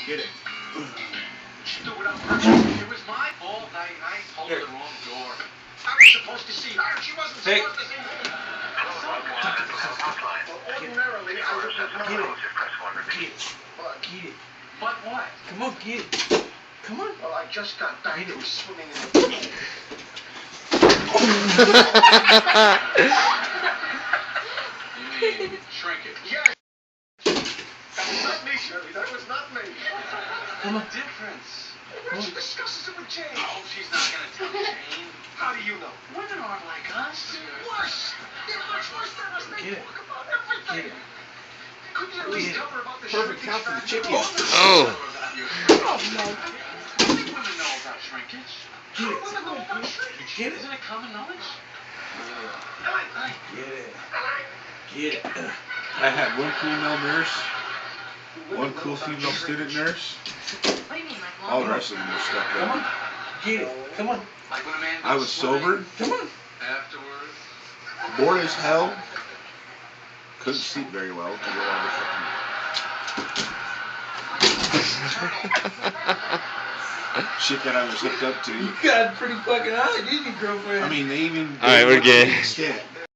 Get it. Stupid on purpose. It was my fault. I told the wrong door. I was supposed to see her. She wasn't supposed to see me. Ordinarily, I would have known. Get it. Get it. But what? Come on, get it. Come on. Well, I just got back from swimming in the pool. You mean shrinkage? Yes. That was not me, Shirley. That was not me. Come on. Difference. She discusses it with Jane. Oh, she's not going to tell Jane. How do you know? Women aren't like us. Worse. They're much worse than us. They Get it. talk about everything. Get it. Couldn't you at least tell her about the Perfect shrinkage count for the factor? chicken. Oh. Oh, no. I think women know about shrinkage. Get it. Women know about shrinkage. Get it. Isn't it common knowledge? Get it. Get it. I had one female nurse, one cool female student nurse. What do you mean, like All long? the rest of them were stuck Come on. up. Get it. Come on. Like when a man I goes was swimming sober, Come on. afterwards. bored as hell, couldn't sleep very well. I did all the shit that I was hooked up to. You got pretty fucking high, didn't you, girlfriend? I mean, they even. All right, we're good. Extent